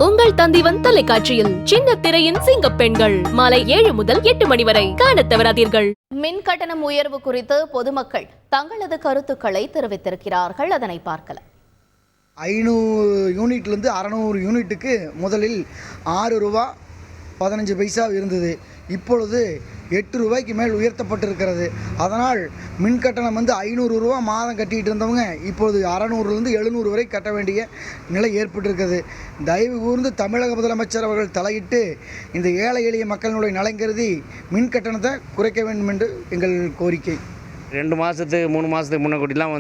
உங்கள் தந்திவன் தொலைக்காட்சியில் சின்ன திரையின் சிங்க பெண்கள் மாலை 7 முதல் 8 மணி வரை காணத் தவறாதீர்கள். மின் கட்டணம் உயர்வு குறித்து பொதுமக்கள் தங்களது கருத்துக்களை தெரிவித்திருக்கிறார்கள். அதனை பார்க்கலாம். 500 யூனிட்லேருந்து 600 யூனிட்டுக்கு முதலில் 6 ரூபா 15 பைசா இருந்தது. இப்பொழுது 8 ரூபாய்க்கு மேல் உயர்த்தப்பட்டிருக்கிறது. அதனால் மின் கட்டணம் 500 ரூபா மாதம் கட்டிகிட்டு இருந்தவங்க இப்பொழுது 600லேருந்து 700 வரை கட்ட வேண்டிய நிலை ஏற்பட்டிருக்கிறது. தயவு கூர்ந்து தமிழக முதலமைச்சர் அவர்கள் தலையிட்டு இந்த ஏழை எளிய மக்களினுடைய நலன் கருதி மின் கட்டணத்தை குறைக்க வேண்டும் என்று எங்கள் கோரிக்கை. 2 மாதத்துக்கு 3 மாதத்துக்கு முன்னக்கூட்டிலாம்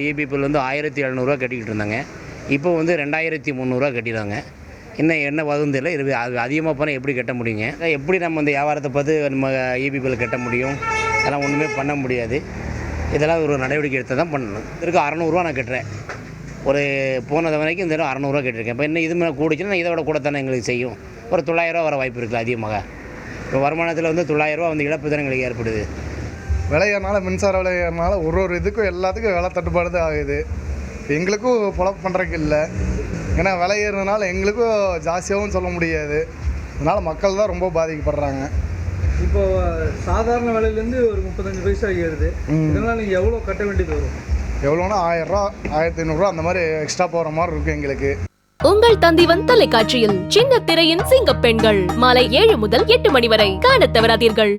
EB பில் 1700 கட்டிக்கிட்டு இருந்தாங்க. இப்போ 2300 கட்டிடுறாங்க. என்ன வரும் தெரியல. இது அதிகமாக போனால் எப்படி கட்ட முடியுங்க? எப்படி நம்ம இந்த வியாபாரத்தை பார்த்து நம்ம EB பில் கட்ட முடியும்? அதெல்லாம் ஒன்றுமே பண்ண முடியாது. இதெல்லாம் ஒரு நடவடிக்கை எடுத்து தான் பண்ணணும். இதற்கு 600 நான் கட்டுறேன். ஒரு போனது வரைக்கும் இந்த 600 கட்டியிருக்கேன். இப்போ இன்னும் இது மேலே கூடிச்சுன்னா இதை விட கூட தானே எங்களுக்கு செய்யும். ஒரு 900 வர வாய்ப்பு இருக்குது அதிகமாக. இப்போ வருமானத்தில் 900 இழப்பு தானே எங்களுக்கு ஏற்படுது. விலையறனால மின்சார விலையறனால ஒரு இதுக்கும் எல்லாத்துக்கும் விலை தட்டுப்பாடு தான் ஆகுது. எங்களுக்கும் பொழப்பு பண்ணுறதுக்கு இல்லை. ஏன்னா விலை ஏறுறதுனால எங்களுக்கும் ஜாஸ்தியாகவும் சொல்ல முடியாது. அதனால் மக்கள் தான் ரொம்ப பாதிக்கப்படுறாங்க. இப்போ சாதாரண விலையிலேருந்து ஒரு 35 பைசா ஏறுது. இதனால் நீங்கள் எவ்வளோ கட்ட வேண்டியது வரும்? எவ்வளோன்னா 1000 ரூபா 1500 அந்த மாதிரி எக்ஸ்ட்ரா போகிற மாதிரி இருக்கும் எங்களுக்கு. உங்கள் தந்திவன் தொலைக்காட்சியில் சின்ன திரையின் சிங்க பெண்கள் மாலை 7 முதல் 8 மணி வரை காணத் தவறாதீர்கள்.